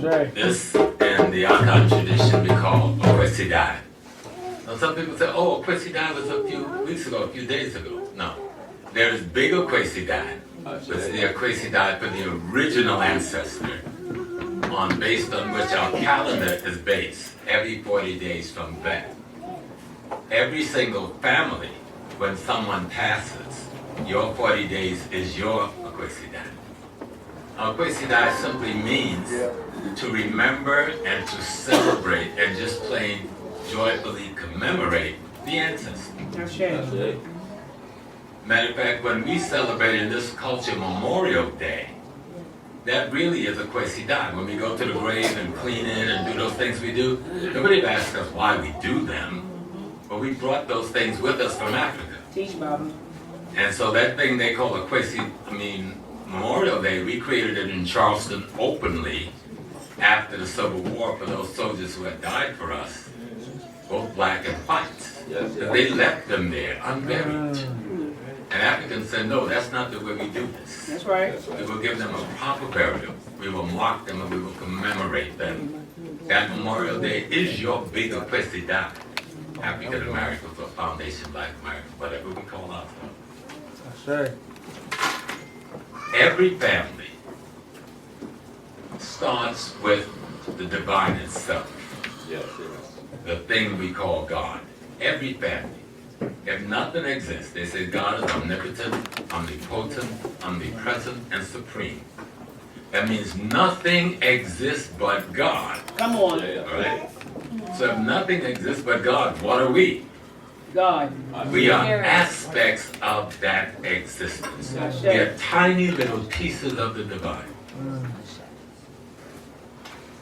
This in the Akan tradition we call Okwesi. Now some people say, oh, Okwesi was a few weeks ago, a few days ago. No. There is big Okwesi, but the Okwesi for the original ancestor, based on which our calendar is based, every 40 days from that. Every single family, when someone passes, your 40 days is your Okwesi. Okwesi simply means to remember and to celebrate and just plain joyfully commemorate the ancestors. Matter of fact, when we celebrate in this culture Memorial Day, that really is Okwesi. When we go to the grave and clean it and do those things we do, nobody asks us why we do them, but we brought those things with us from Africa. Teach about them. And so that thing they call Memorial Day, we created it in Charleston openly after the Civil War for those soldiers who had died for us, both black and white. Yes. They left them there unburied. And Africans said, no, that's not the way we do this. That's right. We will give them a proper burial. We will mark them and we will commemorate them. That Memorial Day is your big Okwesi. African Americans or Foundation Black Americans, whatever we call ourselves. That's right. Every family starts with the divine itself. Yes. The thing we call God. Every family. If nothing exists, they say God is omnipotent, omnipotent, omnipresent, and supreme. That means nothing exists but God. Come on. Right? So if nothing exists but God, what are we? God. We are aspects of that existence. We are tiny little pieces of the divine.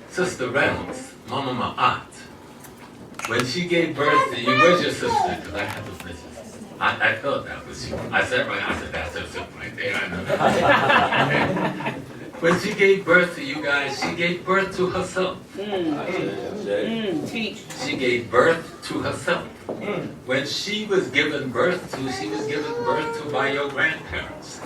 Sister Reynolds, Mama Maat, when she gave birth to you, where's your sister? Because I have a sister. I thought that was you. I said right, I said that's her sister right there. I know. When she gave birth to you guys, she gave birth to herself. Teach. She gave birth to herself. When she was given birth to, she was given birth to by your grandparents.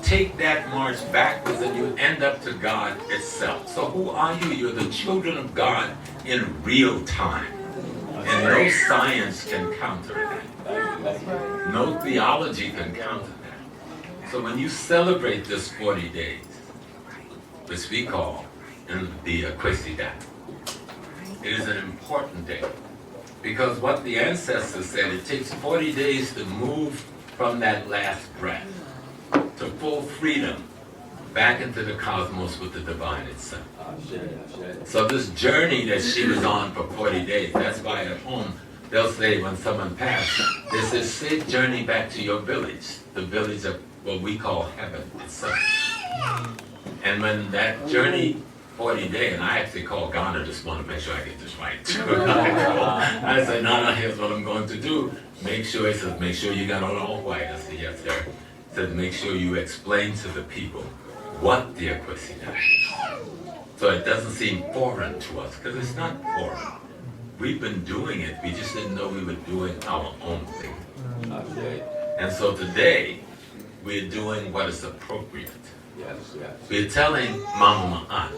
Take that march backwards and you end up to God itself. So who are you? You're the children of God in real time. And no science can counter that. No theology can counter that. So when you celebrate this 40 days, which we call in the Okwesi, it is an important day. Because what the ancestors said, it takes 40 days to move from that last breath to full freedom back into the cosmos with the divine itself. So this journey that she was on for 40 days, that's why at home they'll say when someone passed, they say, safe journey back to your village, the village of what we call heaven itself. And when that journey, 40 days, and I actually called Ghana, just want to make sure I get this right. I said, no, here's what I'm going to do. Make sure, he says, make sure you got on all white. I said, yes, sir. He said, make sure you explain to the people what the Okwesi is. So it doesn't seem foreign to us, because it's not foreign. We've been doing it, we just didn't know we were doing our own thing. And so today, we're doing what is appropriate. We're telling Mama Maat,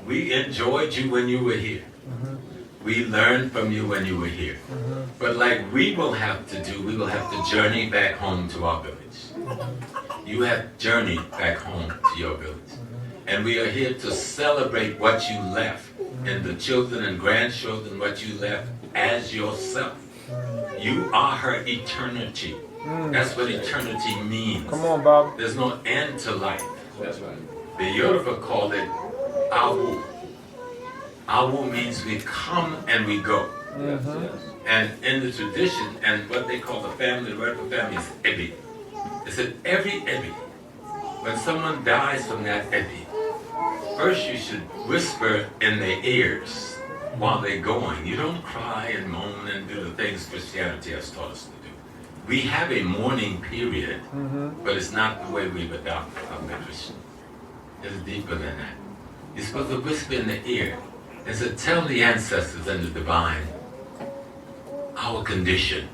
we enjoyed you when you were here. We learned from you when you were here. But like we will have to do, we will have to journey back home to our village. You have journeyed back home to your village. And we are here to celebrate what you left, and the children and grandchildren what you left as yourself. You are her eternity. That's what eternity means. Come on, Bob. There's no end to life. That's right. The Yoruba called it Awu. Awu means we come and we go. And in the tradition, and what they call the family, the word for family is Ebi. They said every Ebi, when someone dies from that Ebi, first you should whisper in their ears while they're going. You don't cry and moan and do the things Christianity has taught us to do. We have a mourning period, but it's not the way we've adopted from the Christian. It's deeper than that. You're supposed to whisper in the ear and say, tell the ancestors and the divine our condition.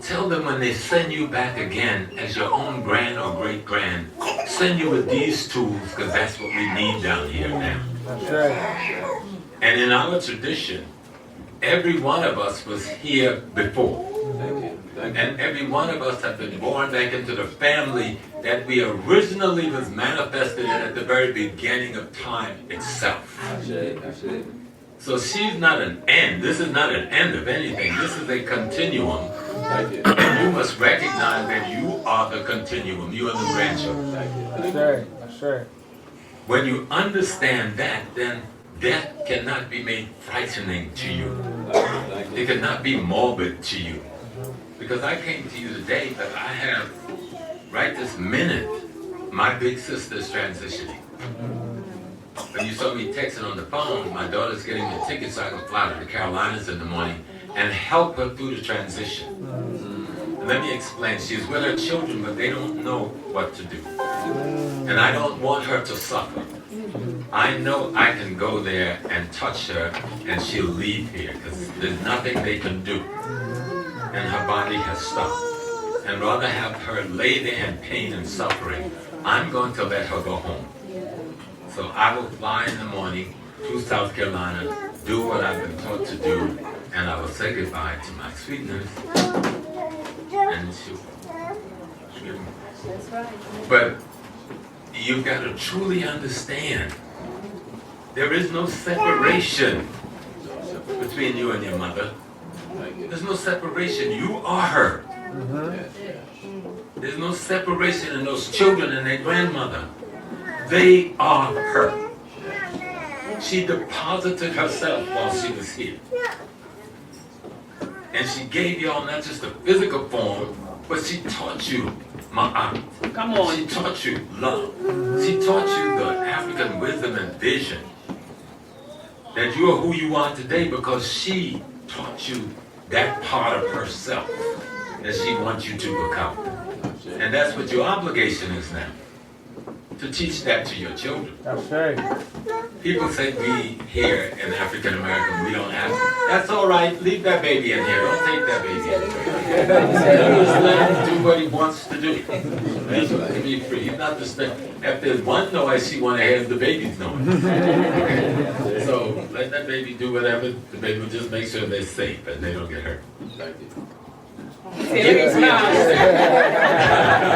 Tell them when they send you back again as your own grand or great grand, send you with these tools because that's what we need down here now. That's right. And in our tradition, every one of us was here before. And every one of us have been born back into the family that we originally was manifested in at the very beginning of time itself. So she's not an end. This is not an end of anything. This is a continuum. And you must recognize that you are the continuum. You are the grandchildren. That's right. That's right. When you understand that, then death cannot be made frightening to you. It cannot be morbid to you. Because I came to you today, but I have, right this minute, my big sister's transitioning. When you saw me texting on the phone, my daughter's getting me a ticket so I can fly to the Carolinas in the morning and help her through the transition. And let me explain. She's with her children, but they don't know what to do. And I don't want her to suffer. I know I can go there and touch her and she'll leave here because there's nothing they can do. And her body has stopped. And rather have her lay there in pain and suffering, I'm going to let her go home. So I will fly in the morning to South Carolina, do what I've been taught to do, and I will say goodbye to my sweetness. And she'll give me. That's right. But you've got to truly understand, there is no separation between you and your mother. There's no separation. You are her. There's no separation in those children and their grandmother. They are her. She deposited herself while she was here. And she gave y'all not just a physical form, but she taught you Ma'at. Come on. She taught you love. She taught you the African wisdom and vision. That you are who you are today because she taught you that part of herself that she wants you to become. And that's what your obligation is now. To teach that to your children. That's right. People say we here in African American, we don't have. That's all right. Leave that baby in here. Don't take that baby in here. Just let him do what he wants to do. Leave him to be free. He's not the thing. If there's one noise he want to have, the baby's noise. Okay? So let that baby do whatever. The baby will just make sure they're safe and they don't get hurt. He smiled.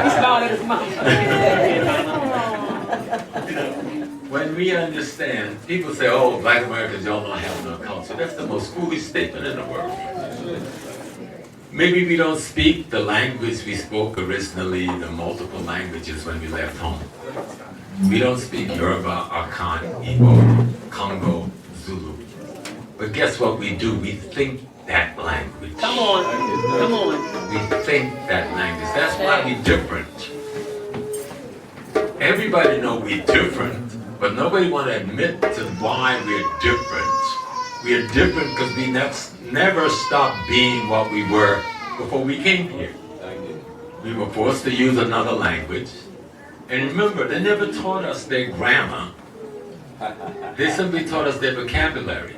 He smiled at his mom. When we understand, people say, oh, black Americans, y'all don't have no culture. That's the most foolish statement in the world. Maybe we don't speak the language we spoke originally, the multiple languages when we left home. We don't speak Yoruba, Akan, Igbo, Congo, Zulu. But guess what we do? We think that language. Come on. Come on. We think that language. That's why we're different. Everybody know we're different, but nobody want to admit to why we're different. We're different because we never stopped being what we were before we came here. We were forced to use another language. And remember, they never taught us their grammar. They simply taught us their vocabulary.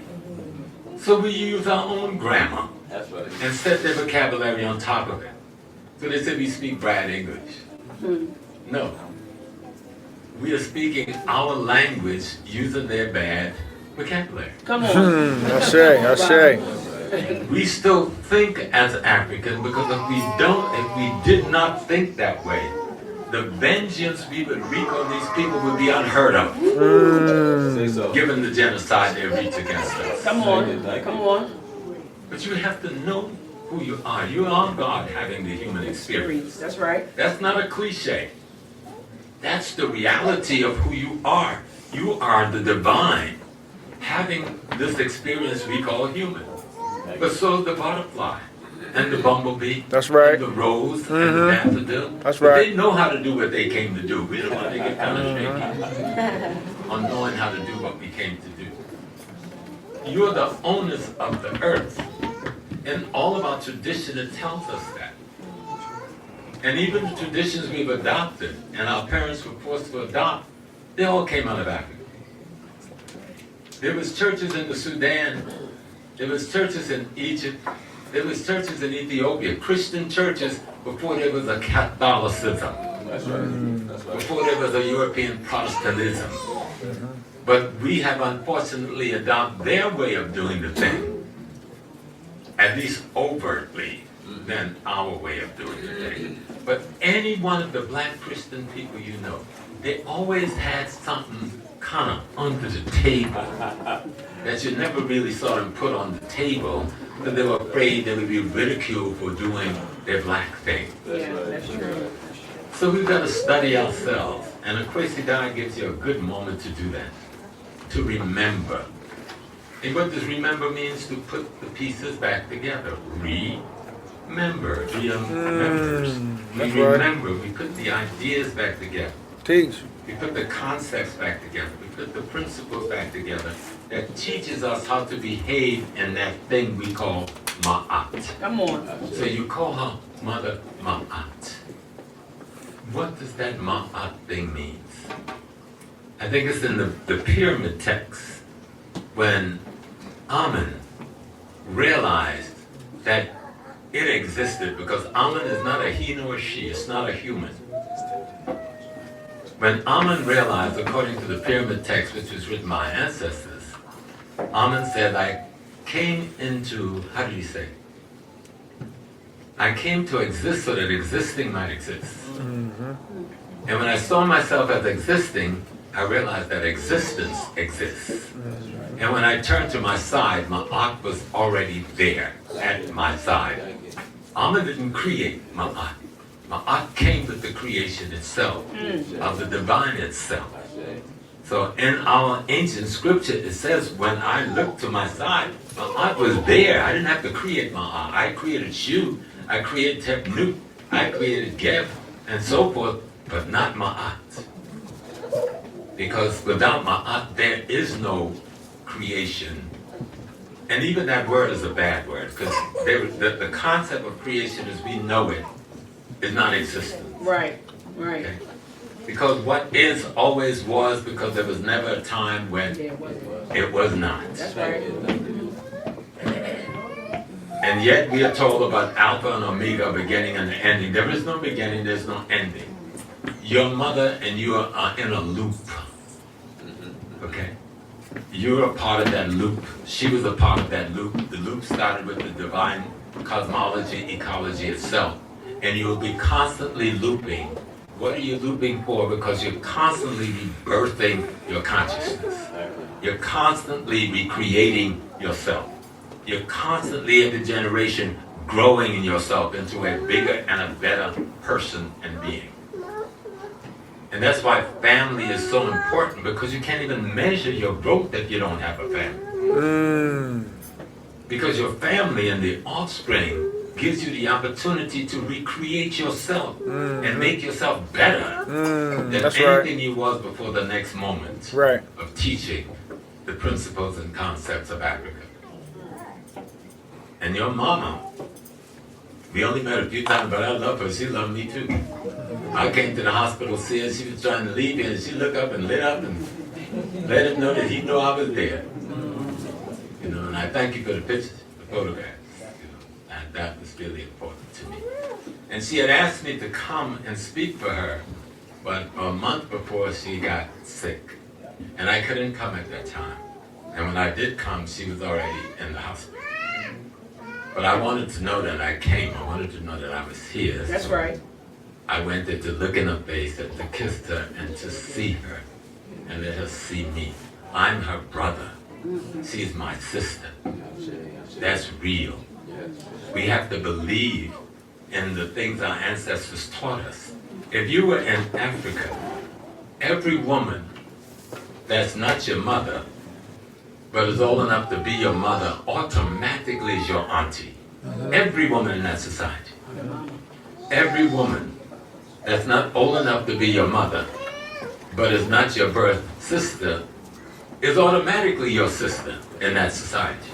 So we use our own grammar and set their vocabulary on top of it. So they said we speak bad English. No. We are speaking our language using their bad vocabulary. Come on. That's right. That's right. We still think as African because if we did not think that way, the vengeance we would wreak on these people would be unheard of. Given the genocide they wreaked against us. Come on. Come on. But you have to know who you are. You are God having the human experience. That's right. That's not a cliche. That's the reality of who you are. You are the divine having this experience we call human. But so is the butterfly and the bumblebee. That's right. And the rose and the daffodil. That's But right. they know how to do what they came to do. We don't want to get kind of shaky on knowing how to do what we came to do. You're the owners of the earth. And all of our tradition, it tells us that. And even the traditions we've adopted and our parents were forced to adopt, they all came out of Africa. There was churches in the Sudan, there was churches in Egypt, there was churches in Ethiopia, Christian churches before there was a Catholicism. That's right. Before there was a European Protestantism. But we have unfortunately adopted their way of doing the thing, at least overtly, than our way of doing the thing. But any one of the black Christian people you know, they always had something kind of under the table that you never really saw them put on the table because they were afraid they would be ridiculed for doing their black thing. Yeah, that's true. So we've got to study ourselves. And of course, God gives you a good moment to do that, to remember. And what does remember means? To put the pieces back together. Remember. We are members. We remember. We put the ideas back together. Teach. We put the concepts back together. We put the principles back together that teaches us how to behave in that thing we call Ma'at. Come on. So you call her Mother Ma'at. What does that Ma'at thing mean? I think it's in the pyramid text when Amun realized that it existed, because Amun is not a he nor a she, it's not a human. When Amun realized, according to the pyramid text which was written by ancestors, Amun said, I came into, how do you say? I came to exist so that existing might exist. And when I saw myself as existing, I realized that existence exists. And when I turned to my side, Ma'at was already there at my side. Amun didn't create Ma'at. Ma'at came with the creation itself, of the divine itself. So in our ancient scripture, it says, when I looked to my side, Ma'at was there. I didn't have to create Ma'at. I created Shu, I created Tepnut, I created Geb, and so forth, but not Ma'at. Because without Ma'at, there is no creation. And even that word is a bad word, because the concept of creation as we know it is not existent. Right, right. Okay? Because what is always was, because there was never a time when it was not. That's right. And yet we are told about Alpha and Omega, beginning and ending. There is no beginning, there's no ending. Your mother and you are in a loop. Okay? You're a part of that loop. She was a part of that loop. The loop started with the divine cosmology, ecology itself. And you'll be constantly looping. What are you looping for? Because you're constantly rebirthing your consciousness. You're constantly recreating yourself. You're constantly, every generation, growing in yourself into a bigger and a better person and being. And that's why family is so important, because you can't even measure your growth if you don't have a family. Because your family and the offspring gives you the opportunity to recreate yourself and make yourself better than anything you was before the next moment of teaching the principles and concepts of Africa. And your mama, we only met a few times, but I love her. She loved me too. I came to the hospital, see her, she was trying to leave me, and she looked up and lit up and let him know that he knew I was there. You know, and I thank you for the pictures, the photographs. You know, and that was really important to me. And she had asked me to come and speak for her, but a month before she got sick. And I couldn't come at that time. And when I did come, she was already in the hospital. But I wanted to know that I came. I wanted to know that I was here. That's so right. I went there to look in her face and to kiss her and to see her and let her see me. I'm her brother. She's my sister. That's real. We have to believe in the things our ancestors taught us. If you were in Africa, every woman that's not your mother, but is old enough to be your mother, automatically is your auntie. Every woman in that society. Every woman that's not old enough to be your mother, but is not your birth sister, is automatically your sister in that society.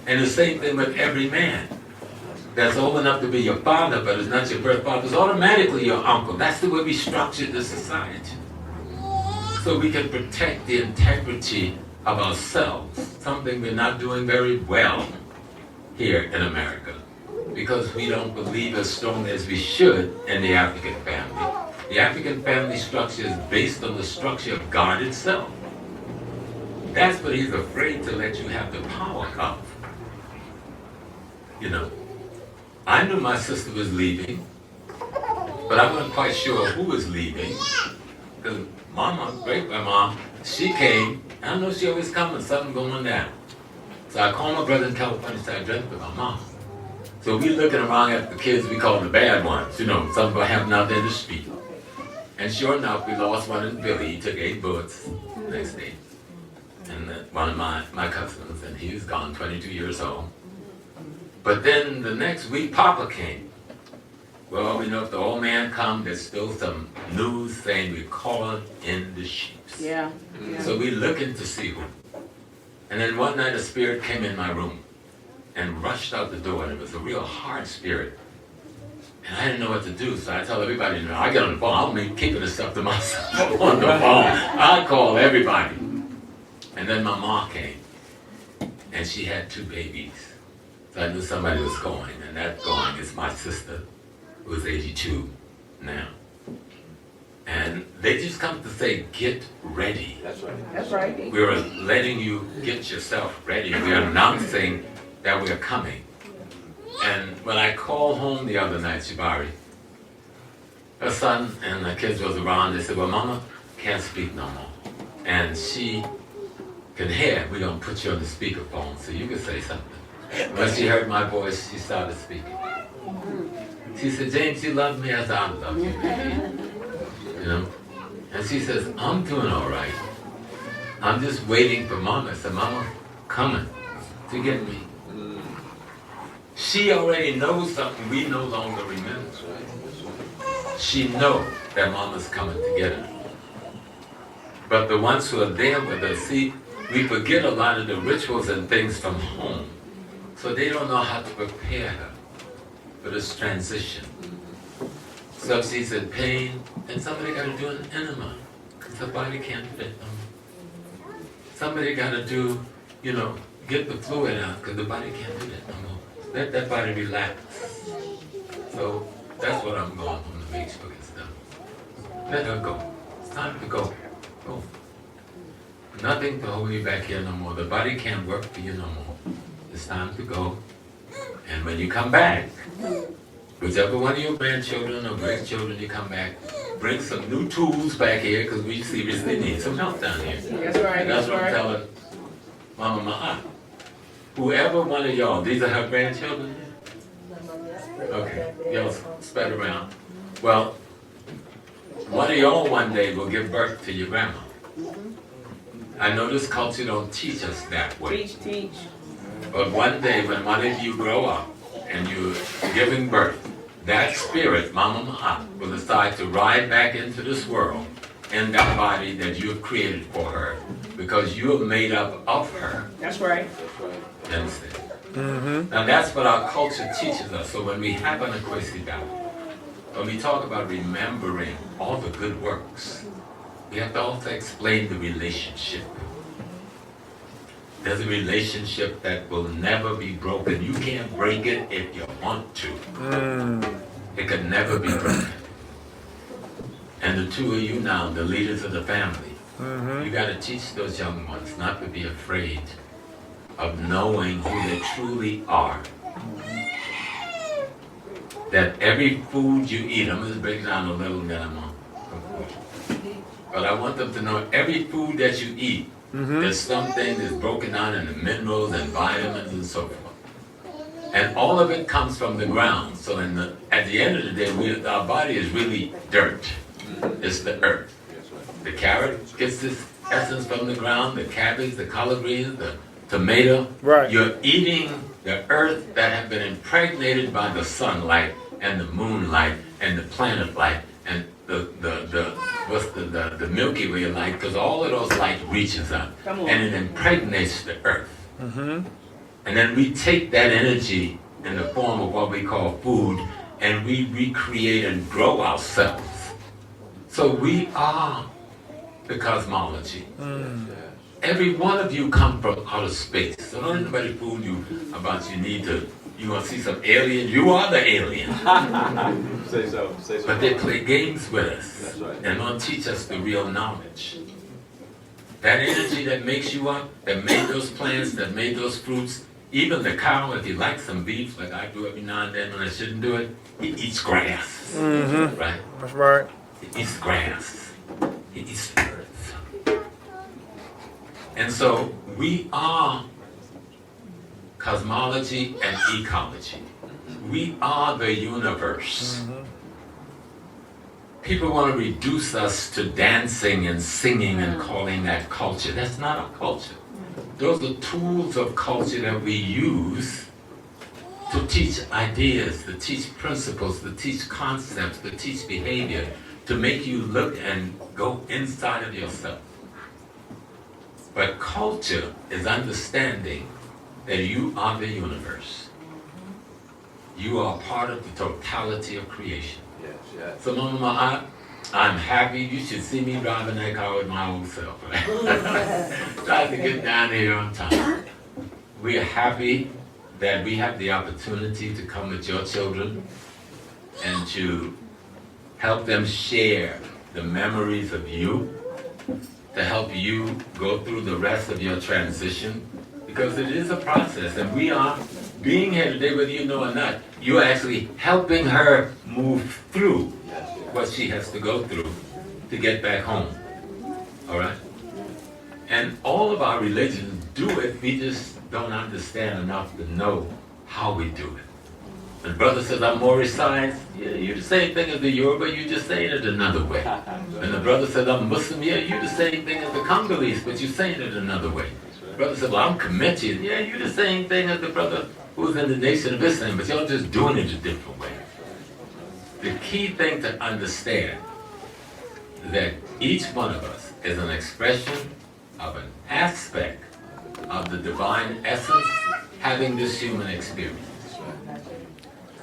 And the same thing with every man that's old enough to be your father, but is not your birth father, is automatically your uncle. That's the way we structured the society. So we can protect the integrity of ourselves, something we're not doing very well here in America, because we don't believe as strongly as we should in the African family. The African family structure is based on the structure of God itself. That's what he's afraid to let you have the power of. You know, I knew my sister was leaving, but I wasn't quite sure who was leaving. Because Mama, great-grandma, she came. I know she always coming, something going down. So I called my brother in California and said, I dreamt about Mama. So we looking around at the kids we call the bad ones, you know, some happened out there in the street. And sure enough, we lost one in Billy. He took 8 bullets the next day. And one of my cousins, and he was gone, 22 years old. But then the next week, Papa came. Well, we know if the old man come, there's still some news saying we're calling in the sheep. Yeah. So we looking to see who. And then one night a spirit came in my room and rushed out the door, and it was a real hard spirit. And I didn't know what to do, so I tell everybody, you know, I get on the phone, I'll be keeping this stuff to myself on the phone. I call everybody. And then my mom came, and she had 2 babies. So I knew somebody was going, and that going is my sister, who is 82 now. And they just come to say, get ready. That's right. That's right. We're letting you get yourself ready. We're announcing that we're coming. And when I called home the other night, Shibari, her son and the kids was around, they said, well, Mama can't speak no more. And she can hear, we're going to put you on the speakerphone so you can say something. When she heard my voice, she started speaking. She said, James, you love me as I love you, baby. You know? And she says, I'm doing all right. I'm just waiting for Mama. I said, Mama, coming to get me. She already knows something we no longer remember. She knows that Mama's coming to get her. But the ones who are there with us, see, we forget a lot of the rituals and things from home. So they don't know how to prepare her for this transition. So if she's in pain, then somebody got to do an enema, because her body can't fit them. Somebody got to do, you know, get the fluid out, because the body can't do that no more. Let that body relax. So that's what I'm going from the Facebook and stuff. Let her go. It's time to go. Go. Nothing to hold you back here no more. The body can't work for you no more. It's time to go. And when you come back, whichever one of your grandchildren or great-children you come back, bring some new tools back here, because we seriously need some help down here. That's right. And that's what I'm telling Mama Maat. Whoever one of y'all, these are her grandchildren? Okay, y'all spread around. Well, one of y'all one day will give birth to your grandma. I know this culture don't teach us that way. Teach. But one day when one of you grow up and you're giving birth, that spirit, Mama Maat, will decide to ride back into this world in that body that you have created for her, because you are made up of her. That's right. You understand? Now that's what our culture teaches us. So when we have an Akwesi battle, when we talk about remembering all the good works, we have to also explain the relationship. There's a relationship that will never be broken. You can't break it if you want to. It can never be broken. And the two of you now, the leaders of the family, you got to teach those young ones not to be afraid of knowing who they truly are. That every food you eat, I'm going to break it down a little bit, but I want them to know every food that you eat, there's something that's broken down into minerals and vitamins and so forth. And all of it comes from the ground. So at the end of the day, our body is really dirt. It's the earth. The carrot gets its essence from the ground, the cabbage, the collard greens, the tomato. Right. You're eating the earth that have been impregnated by the sunlight and the moonlight and the planet light and the Milky Way light, because all of those light reaches up and it impregnates the earth. And then we take that energy in the form of what we call food and we recreate and grow ourselves. So we are the cosmology. Every one of you come from outer space. So don't anybody fool you about you want to see some alien. You are the alien. Say so. But they play games with us. That's right. And don't teach us the real knowledge. That energy that makes you up, that made those plants, that made those fruits, even the cow, if he likes some beef, like I do every now and then when I shouldn't do it, he eats grass. Right? That's right. He eats grass. He eats earth. And so we are cosmology and ecology. We are the universe. People want to reduce us to dancing and singing and calling that culture. That's not our culture. Those are tools of culture that we use to teach ideas, to teach principles, to teach concepts, to teach behavior, to make you look and go inside of yourself. But culture is understanding that you are the universe. You are part of the totality of creation. Yes, yes. So Mama Maat, I'm happy. You should see me driving that car with my old self. Right? Trying to get down here on time. We are happy that we have the opportunity to come with your children and to help them share the memories of you, to help you go through the rest of your transition, because it is a process, and we are being here today, whether you know or not, you're actually helping her move through what she has to go through to get back home. All right? And all of our religions do it, we just don't understand enough to know how we do it. When brother says, I'm more science, yeah, you're the same thing as the Yoruba, you're just saying it another way. When the brother says, I'm Muslim, yeah, you're the same thing as the Congolese, but you're saying it another way. Brother said, well, I'm committed. Yeah, you're the same thing as the brother who's in the Nation of Islam, but y'all just doing it a different way. The key thing to understand is that each one of us is an expression of an aspect of the divine essence having this human experience.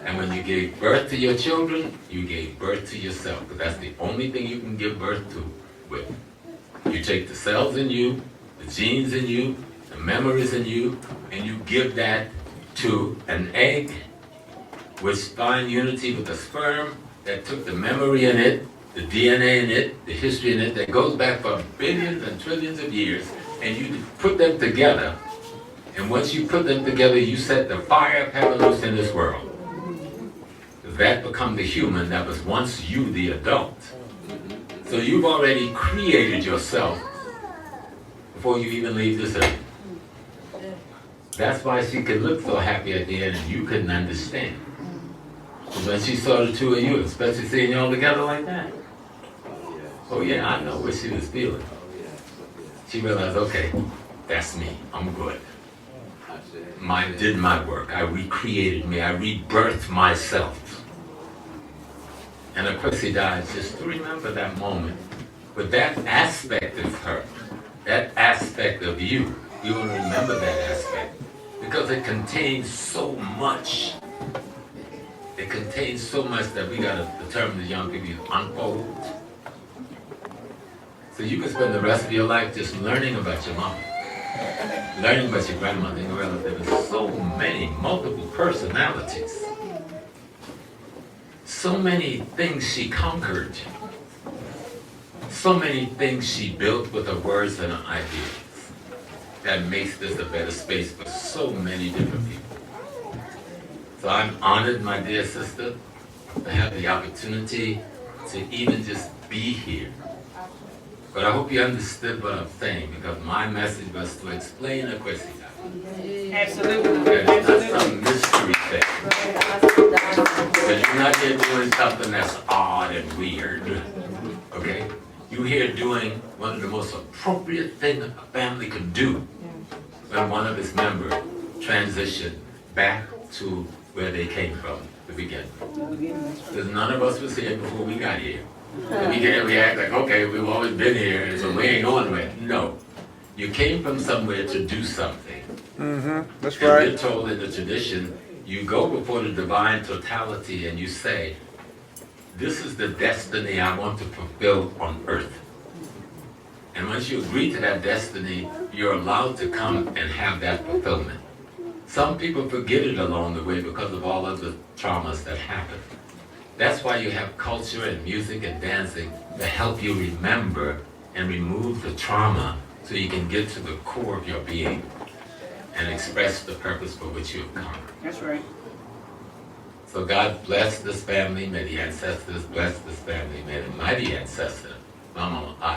And when you gave birth to your children, you gave birth to yourself, because that's the only thing you can give birth to with. You take the cells in you, the genes in you, the memories in you, and you give that to an egg which find unity with the sperm that took the memory in it, the DNA in it, the history in it, that goes back for billions and trillions of years, and you put them together, and once you put them together, you set the fire of heaven loose in this world. That become the human that was once you, the adult. So you've already created yourself before you even leave this earth. That's why she could look so happy at the end and you couldn't understand. So when she saw the two of you, especially seeing y'all together like that, oh yeah, I know what she was feeling. She realized, okay, that's me, I'm good. Did my work, I recreated me, I rebirthed myself. And of course he died just to remember that moment. But that aspect of her, that aspect of you, you will remember that aspect. Because it contains so much. It contains so much that we gotta determine the young people to unfold. So you can spend the rest of your life just learning about your mom. Learning about your grandmother, and relative. There's so many multiple personalities. So many things she conquered. So many things she built with her words and her ideas. That makes this a better space for so many different people. So I'm honored, my dear sister, to have the opportunity to even just be here. But I hope you understood what I'm saying, because my message was to explain a question. Absolutely. It's not some mystery thing. Because you're not here doing something that's odd and weird. Okay? You're here doing one of the most appropriate things a family can do when one of its members transitioned back to where they came from to begin. Because none of us was here before we got here. And we act like, okay, we've always been here, so we ain't going nowhere. No. You came from somewhere to do something. That's And right. we're told in the tradition, you go before the divine totality and you say, this is the destiny I want to fulfill on earth. And once you agree to that destiny, you're allowed to come and have that fulfillment. Some people forget it along the way because of all of the traumas that happen. That's why you have culture and music and dancing to help you remember and remove the trauma so you can get to the core of your being and express the purpose for which you have come. That's right. So God bless this family. May the ancestors bless this family. May the mighty ancestor, Mama Maat,